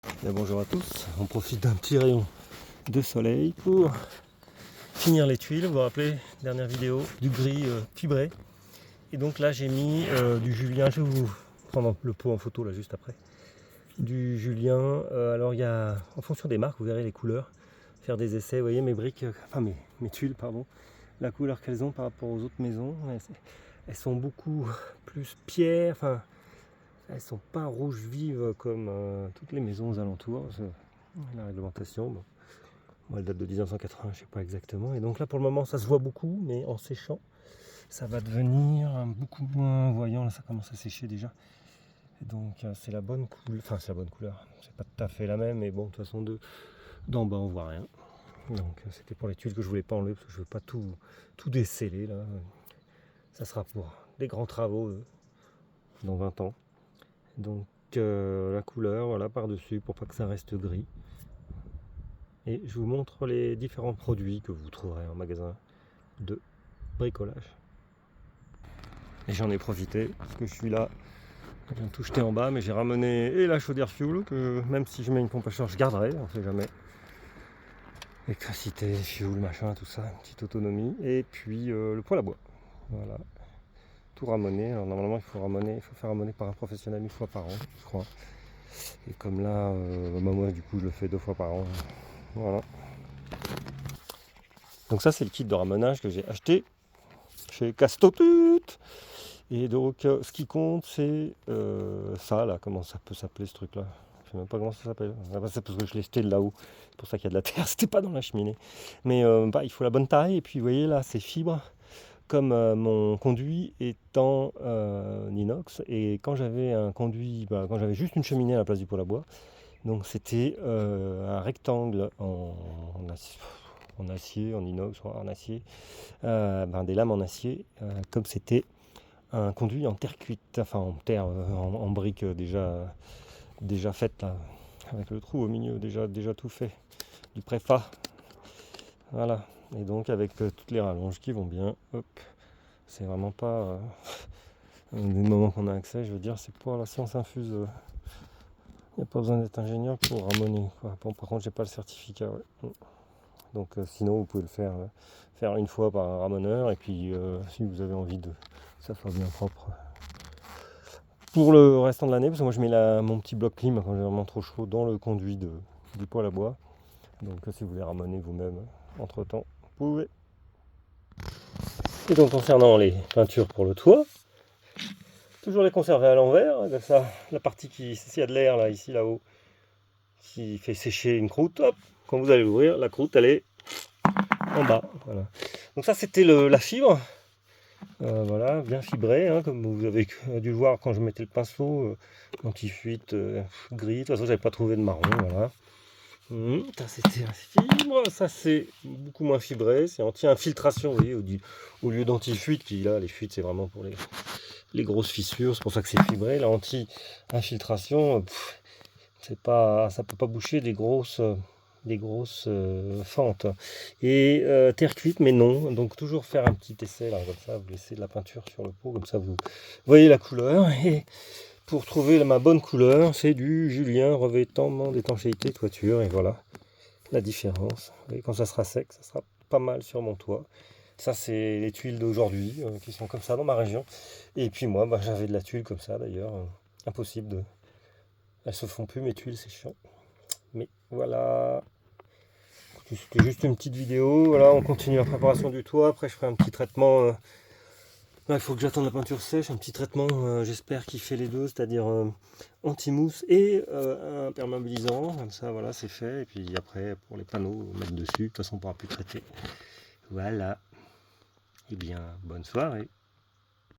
Bien, bonjour à tous, on profite d'un petit rayon de soleil pour finir les tuiles. Vous vous rappelez, dernière vidéo, du gris fibré. Et donc là j'ai mis du Julien, je vais vous prendre le pot en photo là juste après. Du Julien, alors il y a, en fonction des marques, vous verrez les couleurs, faire des essais, vous voyez mes briques, enfin mes tuiles pardon, la couleur qu'elles ont par rapport aux autres maisons, elles sont beaucoup plus pierre, enfin elles sont pas rouges vives comme toutes les maisons aux alentours. La réglementation, bon, moi, elle date de 1980, je sais pas exactement. Et donc là, pour le moment, ça se voit beaucoup, mais en séchant, ça va devenir beaucoup moins voyant. Là, ça commence à sécher déjà. Et donc, c'est la bonne couleur. Enfin, c'est la bonne couleur. C'est pas tout à fait la même, mais bon, de toute façon, d'en bas, on voit rien. Donc, c'était pour les tuiles que je voulais pas enlever parce que je veux pas tout déceler là. Ça sera pour des grands travaux dans 20 ans. Donc, la couleur, voilà, par-dessus, pour pas que ça reste gris. Et je vous montre les différents produits que vous trouverez en magasin de bricolage. Et j'en ai profité parce que je suis là, je viens de tout jeter en bas, mais j'ai ramené et la chaudière fuel que même si je mets une pompe à chaleur, je garderai, on sait jamais. Électricité, fuel, machin, tout ça, une petite autonomie. Et puis le poêle à bois. Voilà. Tout ramener. Alors normalement il faut faire ramener par un professionnel une fois par an, je crois. Et comme là, moi du coup je le fais 2 fois par an. Voilà. Donc ça c'est le kit de ramenage que j'ai acheté chez Castotut. Et donc ce qui compte c'est ça là, comment ça peut s'appeler ce truc là, je sais même pas comment ça s'appelle, c'est parce que je l'ai jeté de là-haut, c'est pour ça qu'il y a de la terre, c'était pas dans la cheminée. Mais il faut la bonne taille, et puis vous voyez là c'est fibre, comme mon conduit étant inox, et quand j'avais un conduit, quand j'avais juste une cheminée à la place du poêle à bois, donc c'était un rectangle en acier, en inox, en acier, des lames en acier, comme c'était un conduit en terre cuite, enfin en terre, en brique déjà faite là, avec le trou au milieu, déjà tout fait, du préfa. Voilà, et donc avec toutes les rallonges qui vont bien, hop, c'est vraiment pas du moment qu'on a accès, je veux dire, c'est pas la science infuse. Il n'y a pas besoin d'être ingénieur pour ramener, quoi. Bon, par contre, j'ai pas le certificat, ouais. Donc sinon, vous pouvez le faire une fois par un ramoneur, et puis si vous avez envie de ça soit bien propre pour le restant de l'année, parce que moi je mets mon petit bloc clim quand j'ai vraiment trop chaud dans le conduit du poêle à bois. Donc si vous voulez ramener vous-même entre temps, vous pouvez. Et donc concernant les peintures pour le toit, toujours les conserver à l'envers, comme ça la partie s'il y a de l'air là, ici là-haut, qui fait sécher une croûte, hop, quand vous allez l'ouvrir, la croûte elle est en bas. Voilà. Donc ça c'était la fibre. Voilà, bien fibré, hein, comme vous avez dû le voir quand je mettais le pinceau, anti-fuite, gris, de toute façon j'avais pas trouvé de marron, voilà. Ça c'était la fibre, ça c'est beaucoup moins fibré, c'est anti-infiltration, vous voyez, au lieu d'anti-fuite, qui là, les fuites c'est vraiment pour les grosses fissures, c'est pour ça que c'est fibré, la anti-infiltration, ça peut pas boucher des grosses fentes. Et terre cuite, mais non. Donc toujours faire un petit essai là, comme ça, vous laissez de la peinture sur le pot, comme ça vous voyez la couleur. Et pour trouver ma bonne couleur, c'est du Julien revêtement d'étanchéité toiture. Et voilà la différence. Et quand ça sera sec, ça sera pas mal sur mon toit. Ça c'est les tuiles d'aujourd'hui qui sont comme ça dans ma région. Et puis moi, j'avais de la tuile comme ça d'ailleurs. Impossible de... Elles se font plus mes tuiles, c'est chiant. Mais voilà, c'était juste une petite vidéo. Voilà, on continue la préparation du toit. Après, je ferai un petit traitement. Là, il faut que j'attende la peinture sèche. Un petit traitement, j'espère qu'il fait les deux, c'est-à-dire anti-mousse et imperméabilisant. Comme ça, voilà, c'est fait. Et puis après, pour les panneaux, mettre dessus. De toute façon, on ne pourra plus traiter. Voilà. Eh bien, bonne soirée.